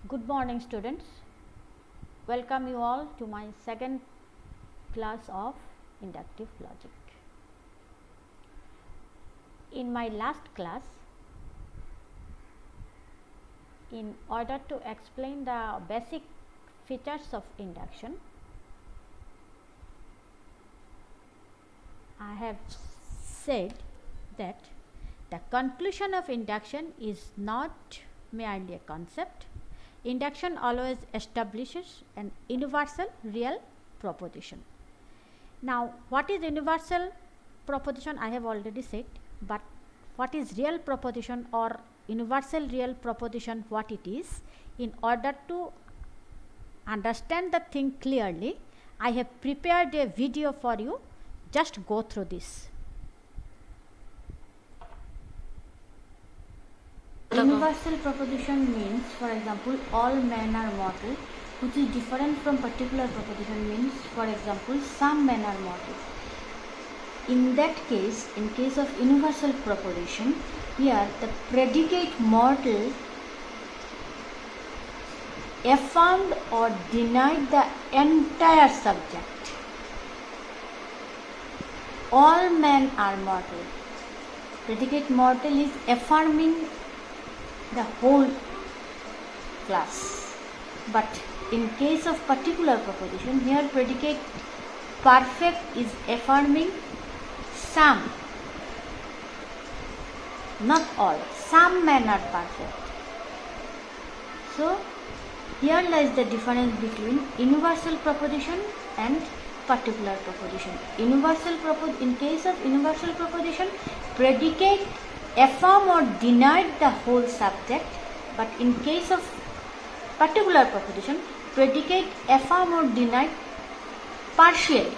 Good morning, students. Welcome you all to my second class of inductive logic. In my last class, in order to explain the basic features of induction, I have said that the conclusion of induction is not merely a concept. Induction always establishes an universal real proposition. Now, what is universal proposition? I have already said, but what is real proposition or universal real proposition, what it is? In order to understand the thing clearly, I have prepared a video for you. Just go through this. Universal proposition means, for example, all men are mortal, which is different from particular proposition means, for example, some men are mortal. In that case, in case of universal proposition, here the predicate mortal affirmed or denied the entire subject. All men are mortal. Predicate mortal is affirming the whole class. But in case of particular proposition, here predicate perfect is affirming some, not all. Some men are perfect. So here lies the difference between universal proposition and particular proposition. In case of universal proposition, predicate affirm or denied the whole subject, but in case of particular proposition, predicate affirm or denied partially,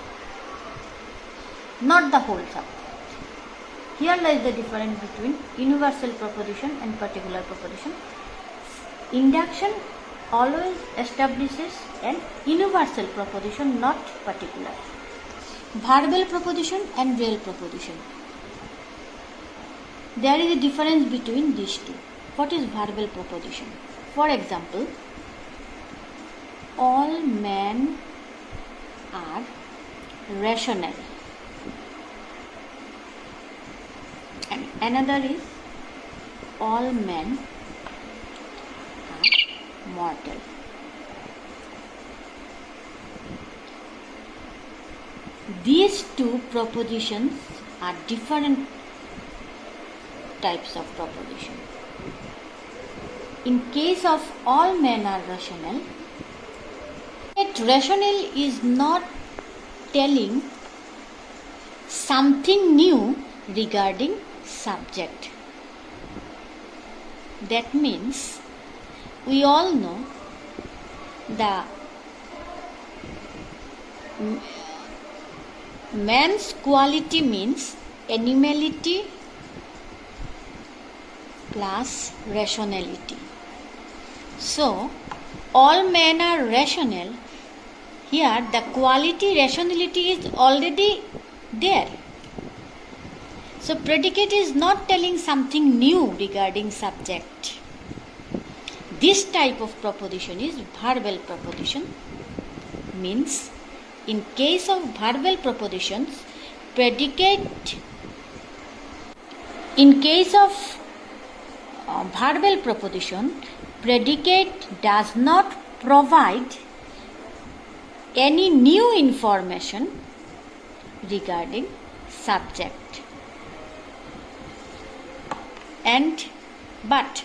not the whole subject. Here lies the difference between universal proposition and particular proposition. Induction always establishes an universal proposition, not particular. Verbal proposition and real proposition. There is a difference between these two. What is verbal proposition? For example, all men are rational. And another is all men are mortal. These two propositions are different types of proposition. In case of all men are rational, yet rational is not telling something new regarding subject. That means we all know the man's quality means animality plus rationality. So, all men are rational. Here, the quality rationality is already there. So, predicate is not telling something new regarding subject. This type of proposition is verbal proposition. Means, in case of verbal propositions, in case of verbal proposition, predicate does not provide any new information regarding subject. But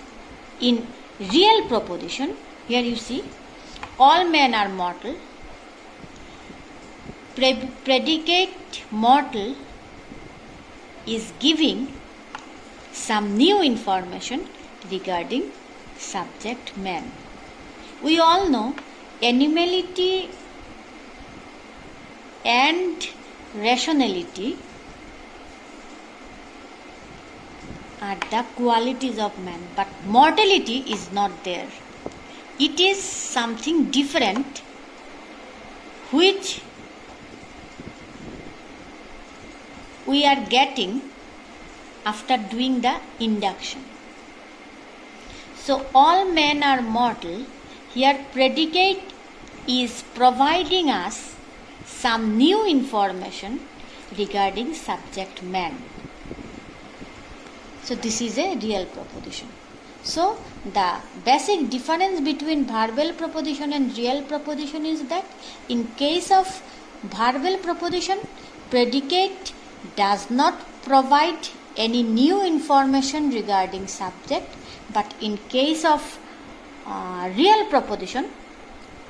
in real proposition, here you see, all men are mortal. Predicate mortal is giving some new information regarding subject man. We all know animality and rationality are the qualities of man, but mortality is not there. It is something different which we are getting after doing the induction. So all men are mortal Here predicate is providing us some new information regarding subject man. So this is a real proposition. So the basic difference between verbal proposition and real proposition is that in case of verbal proposition, predicate does not provide any new information regarding subject, but in case of real proposition,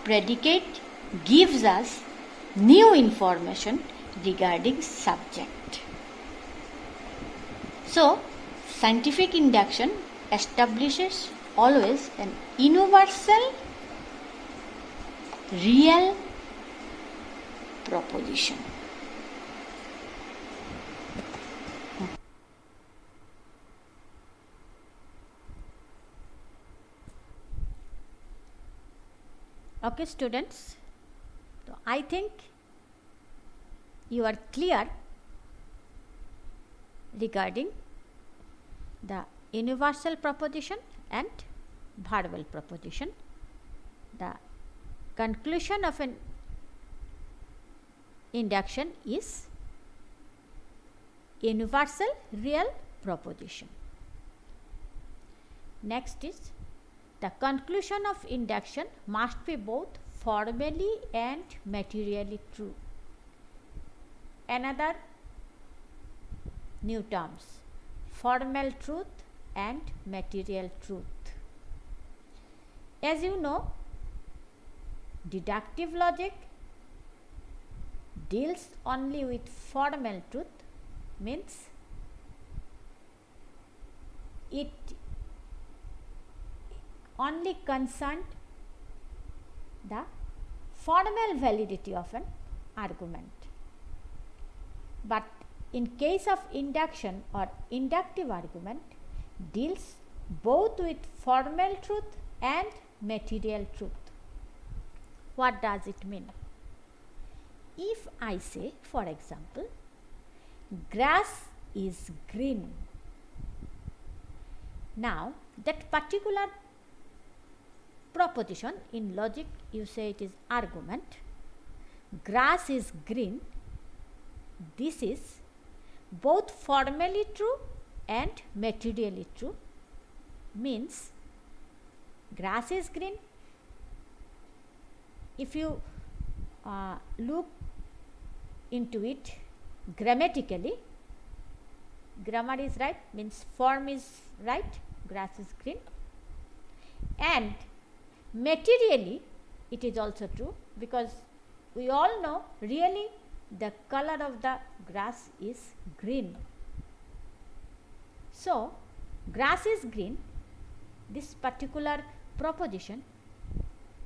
predicate gives us new information regarding subject. So scientific induction establishes always an universal real proposition. Okay, students, so I think you are clear regarding the universal proposition and verbal proposition. The conclusion of an induction is universal real proposition. Next is the conclusion of induction must be both formally and materially true. Another new terms, formal truth and material truth. As you know, deductive logic deals only with formal truth, means it only concerned the formal validity of an argument. But in case of induction or inductive argument, deals both with formal truth and material truth. What does it mean? If I say, for example, grass is green, now that particular proposition, in logic you say it is argument, grass is green, this is both formally true and materially true, means grass is green. If you look into it grammatically, grammar is right, means form is right, grass is green, and materially it is also true, because we all know really the color of the grass is green. So grass is green, this particular proposition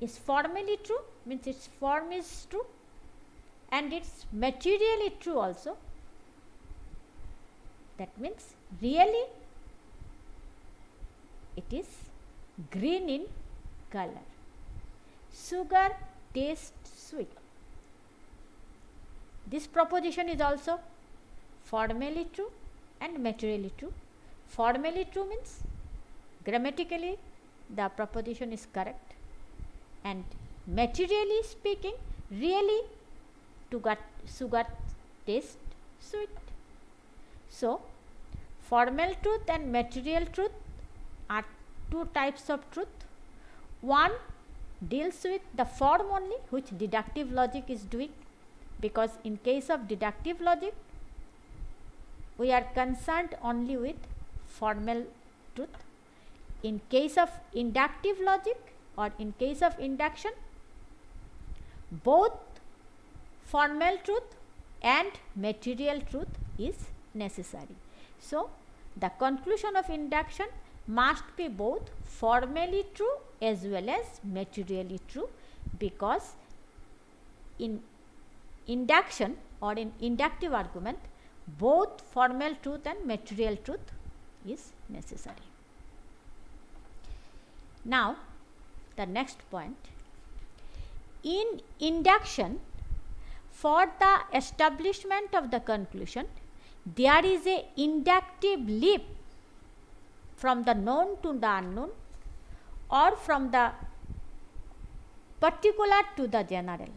is formally true, means its form is true, and it's materially true also. That means really it is green in color. Sugar tastes sweet. This proposition is also formally true and materially true. Formally true means grammatically the proposition is correct, and materially speaking, really sugar tastes sweet. So formal truth and material truth are two types of truth. One deals with the form only, which deductive logic is doing, because in case of deductive logic we are concerned only with formal truth. In case of inductive logic or in case of induction, both formal truth and material truth is necessary. So the conclusion of induction must be both formally true as well as materially true, because in induction or in inductive argument both formal truth and material truth is necessary. Now the next point, in induction, for the establishment of the conclusion there is a inductive leap from the known to the unknown, or from the particular to the general.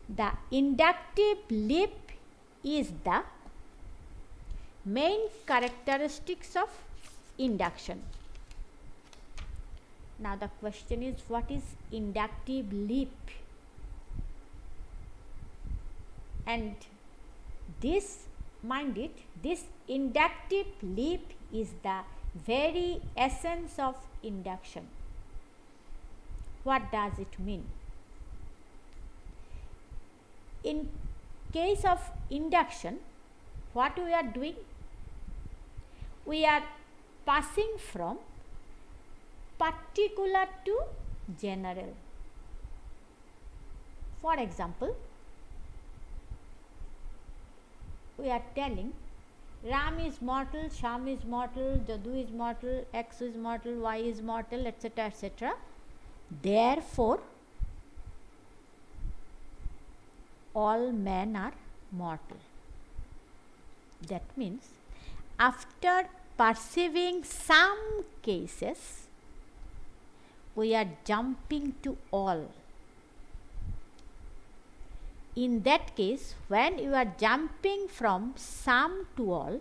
The inductive leap is the main characteristics of induction. Now the question is, what is inductive leap? And this, mind it, this inductive leap is the very essence of induction. What does it mean? In case of induction, what we are doing? We are passing from particular to general. For example, we are telling Ram is mortal, Sham is mortal, Jadu is mortal, X is mortal, Y is mortal, etc., etc. Therefore, all men are mortal. That means, after perceiving some cases, we are jumping to all. In that case, when you are jumping from some to all,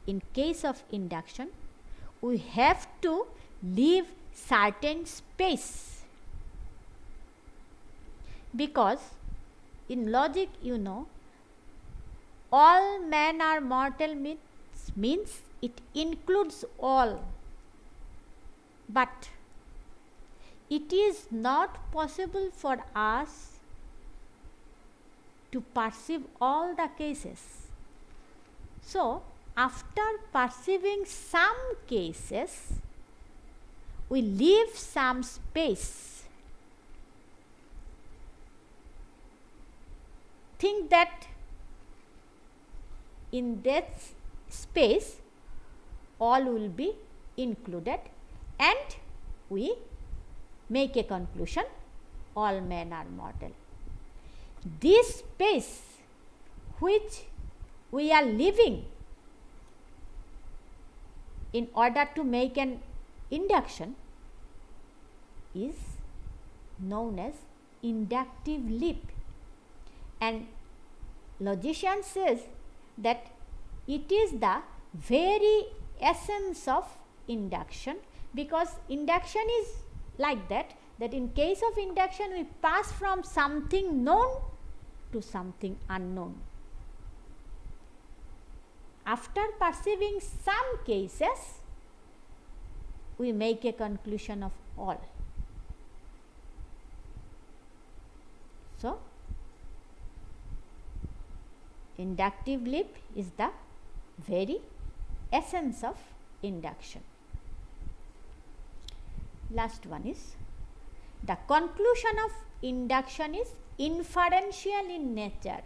in case of induction, we have to leave certain space, because in logic, you know, all men are mortal means it includes all, but it is not possible for us to perceive all the cases. So, after perceiving some cases, we leave some space. Think that in that space all will be included, and we make a conclusion, all men are mortal. This space which we are leaving in order to make an induction is known as inductive leap, and logician says that it is the very essence of induction, because induction is like that in case of induction we pass from something known to something unknown. After perceiving some cases, we make a conclusion of all. So, inductive leap is the very essence of induction. Last one is, the conclusion of induction is inferential in nature.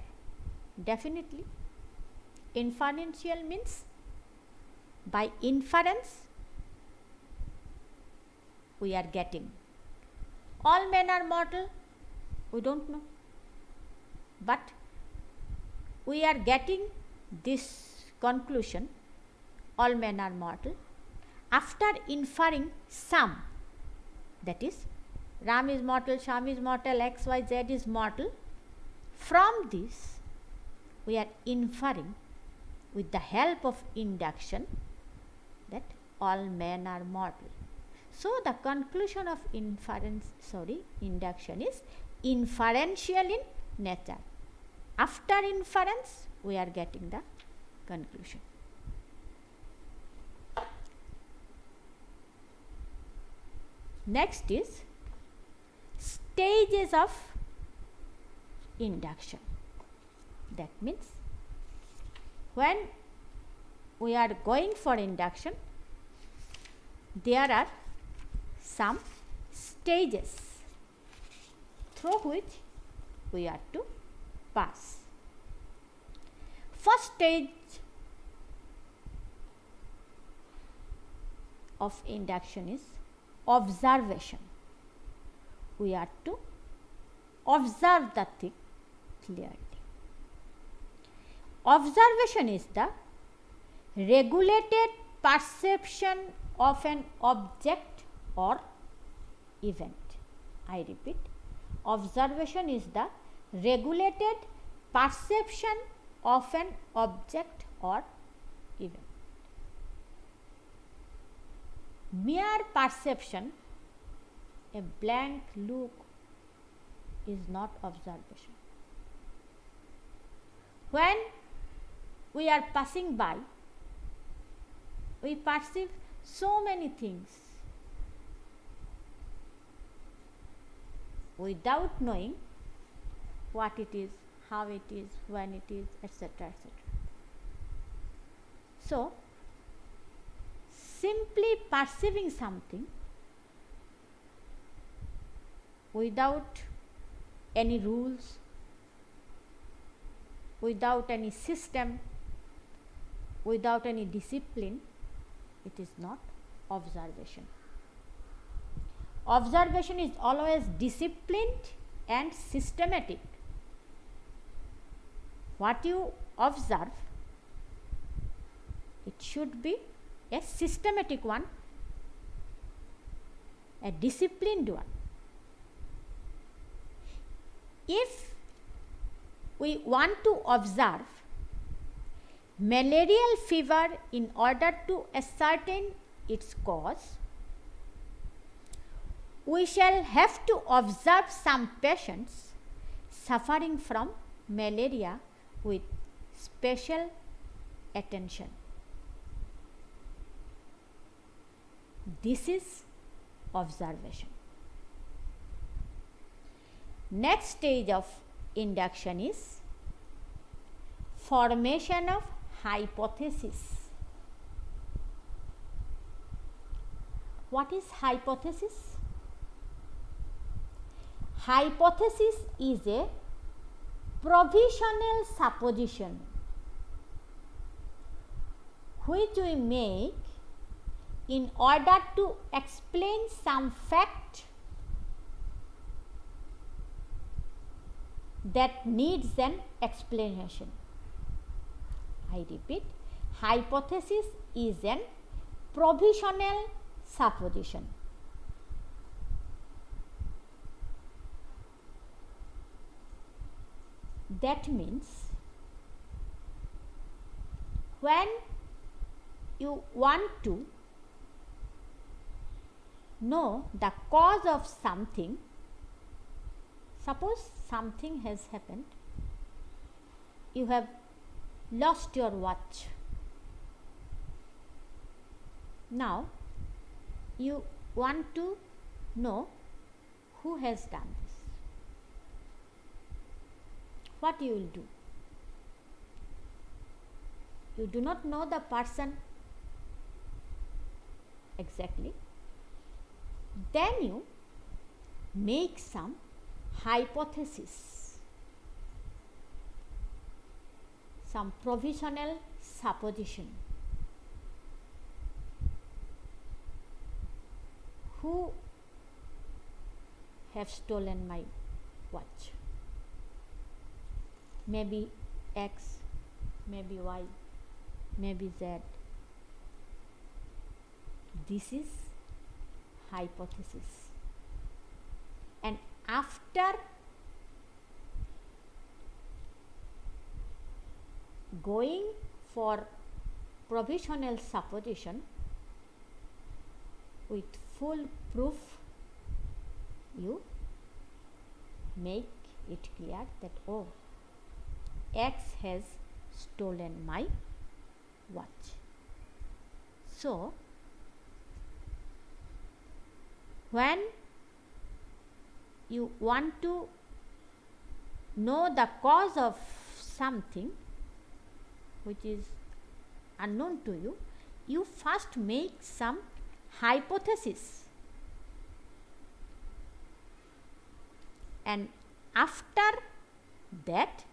Definitely. Inferential means by inference we are getting all men are mortal, we don't know, but we are getting this conclusion, all men are mortal, after inferring some, that is Ram is mortal, Sham is mortal, X, Y, Z is mortal. From this we are inferring with the help of induction that all men are mortal. So, the conclusion of induction is inferential in nature. After inference, we are getting the conclusion. Next is stages of induction. That means, when we are going for induction, there are some stages through which we are to pass. First stage of induction is observation. We are to observe the thing clearly. Observation is the regulated perception of an object or event. I repeat, observation is the regulated perception of an object or event. Mere perception, a blank look, is not observation. When we are passing by, we perceive so many things without knowing what it is, how it is, when it is, etc., etc. So, simply perceiving something without any rules, without any system, without any discipline, it is not observation. Observation is always disciplined and systematic. What you observe, it should be a systematic one, a disciplined one. If we want to observe malarial fever in order to ascertain its cause, we shall have to observe some patients suffering from malaria with special attention. This is observation. Next stage of induction is formation of hypothesis. What is hypothesis? Hypothesis is a provisional supposition which we make in order to explain some fact that needs an explanation. I repeat, hypothesis is an provisional supposition. That means when you want to know the cause of something, suppose something has happened, you have lost your watch. Now you want to know who has done this. What you will do? You do not know the person exactly. Then you make some hypothesis, some provisional supposition. Who have stolen my watch? Maybe X, maybe Y, maybe Z. This is hypothesis. And after going for provisional supposition with full proof, you make it clear that, oh, X has stolen my watch. So, when you want to know the cause of something which is unknown to you, you first make some hypothesis, and after that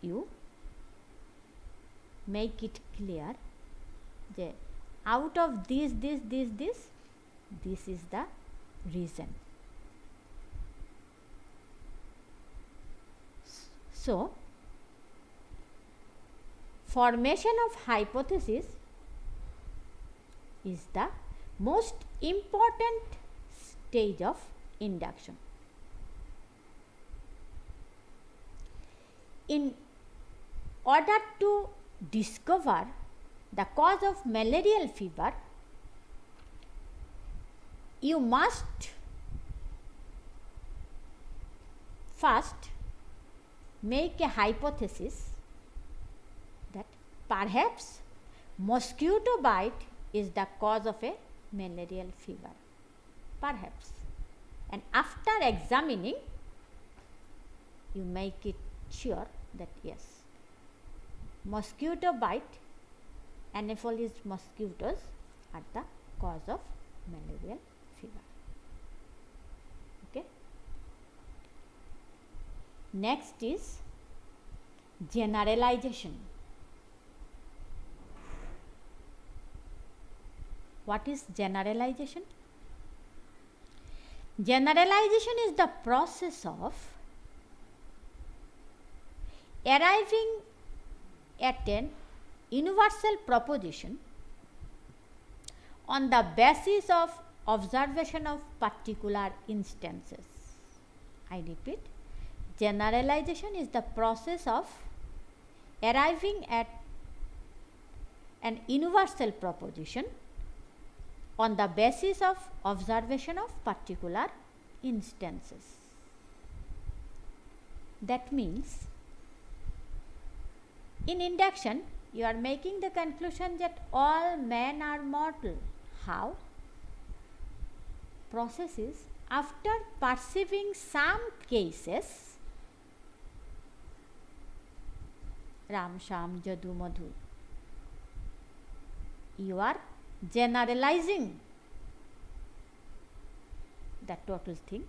you make it clear that out of this is the reason. So, formation of hypothesis is the most important stage of induction. In order to discover the cause of malarial fever, you must first make a hypothesis that perhaps mosquito bite is the cause of a malarial fever. Perhaps. And after examining, you make it sure that yes, mosquito bite, Anopheles mosquitoes are the cause of malarial fever. Okay. Next is generalization. What is generalization? Generalization is the process of arriving at an universal proposition on the basis of observation of particular instances. I repeat, generalization is the process of arriving at an universal proposition on the basis of observation of particular instances. That means, in induction, you are making the conclusion that all men are mortal. How? Process is, after perceiving some cases, Ram, Sham, Jadu, Madhu, you are generalizing the total thing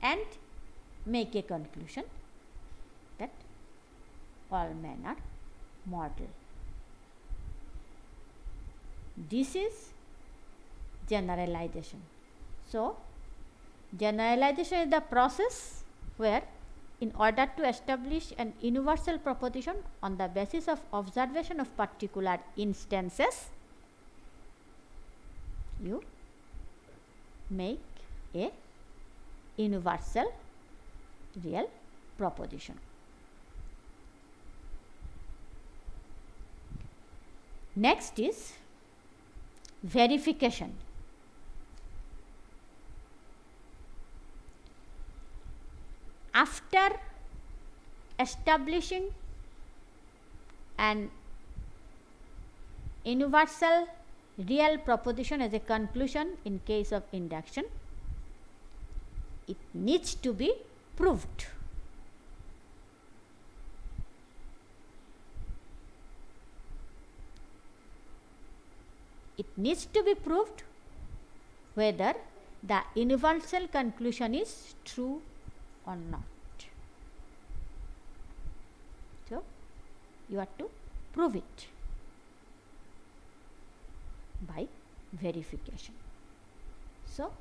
and make a conclusion that all men are mortal. This is generalization. So, generalization is the process where, in order to establish an universal proposition on the basis of observation of particular instances, you make a universal real proposition. Next is verification. After establishing an universal real proposition as a conclusion in case of induction, it needs to be proved. It needs to be proved whether the universal conclusion is true or not. So, you have to prove it by verification. So,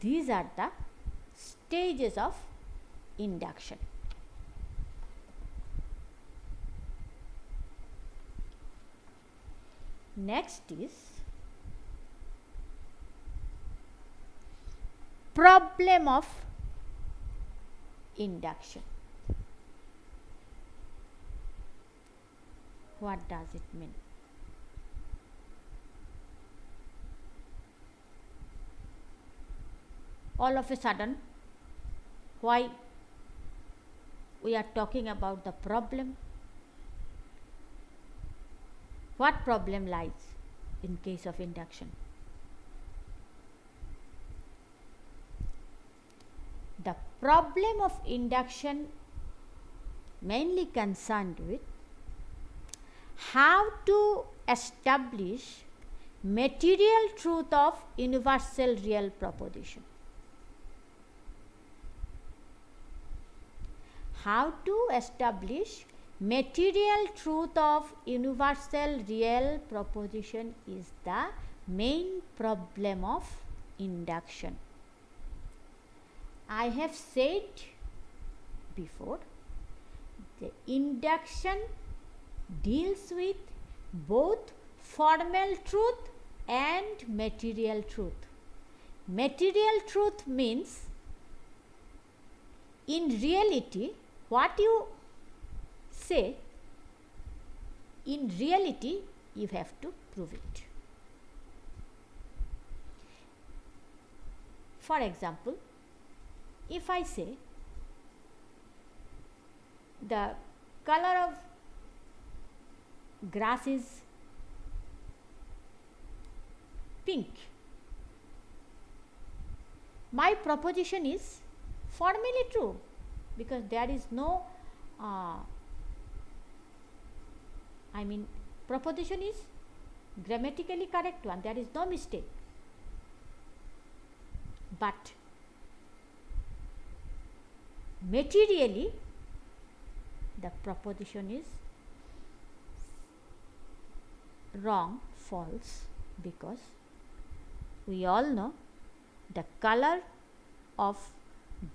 these are the stages of induction. Next is problem of induction. What does it mean? All of a sudden, why we are talking about the problem? What problem lies in case of induction? The problem of induction mainly concerned with how to establish material truth of universal real proposition. How to establish material truth of universal real proposition is the main problem of induction. I have said before, the induction deals with both formal truth and material truth. Material truth means in reality what you say, in reality you have to prove it. For example, if I say the color of grass is pink, my proposition is formally true because there is no proposition is grammatically correct one, there is no mistake. But materially the proposition is wrong, false, because we all know the color of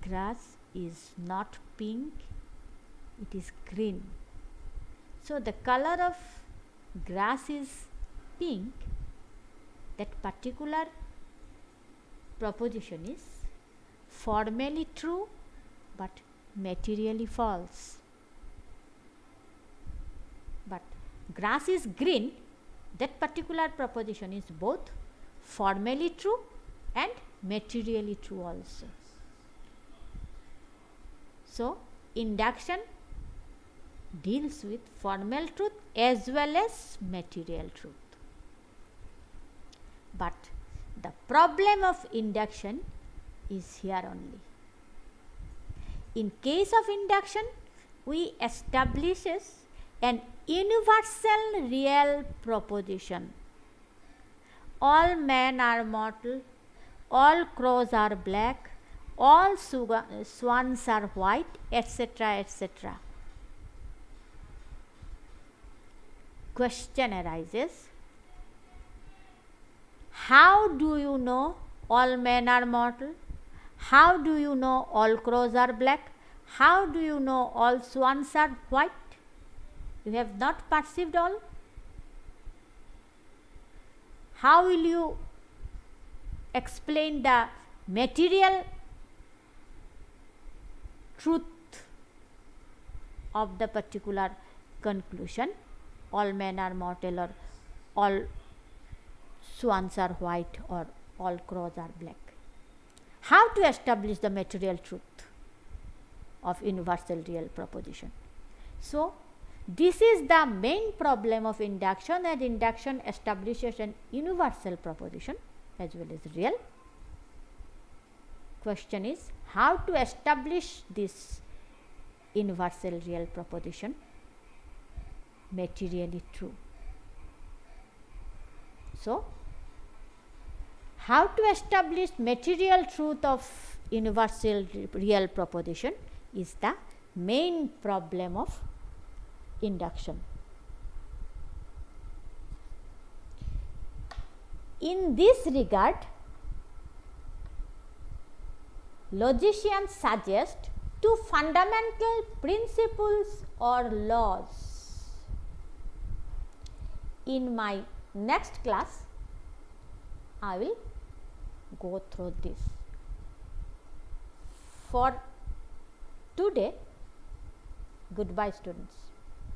grass is not pink, it is green. So the color of grass is pink, that particular proposition is formally true but materially false. But grass is green, that particular proposition is both formally true and materially true also. So induction deals with formal truth as well as material truth. But the problem of induction is here only. In case of induction, we establishes an universal real proposition. All men are mortal, all crows are black, all swans are white, etc., etc. Question arises, how do you know all men are mortal? How do you know all crows are black? How do you know all swans are white? You have not perceived all. How will you explain the material truth of the particular conclusion? All men are mortal, or all swans are white, or all crows are black. How to establish the material truth of universal real proposition? So this is the main problem of induction, and induction establishes an universal proposition as well as real. Question is, how to establish this universal real proposition materially true? So how to establish material truth of universal real proposition is the main problem of induction. In this regard, logicians suggest two fundamental principles or laws. In my next class, I will go through this. For today, goodbye students.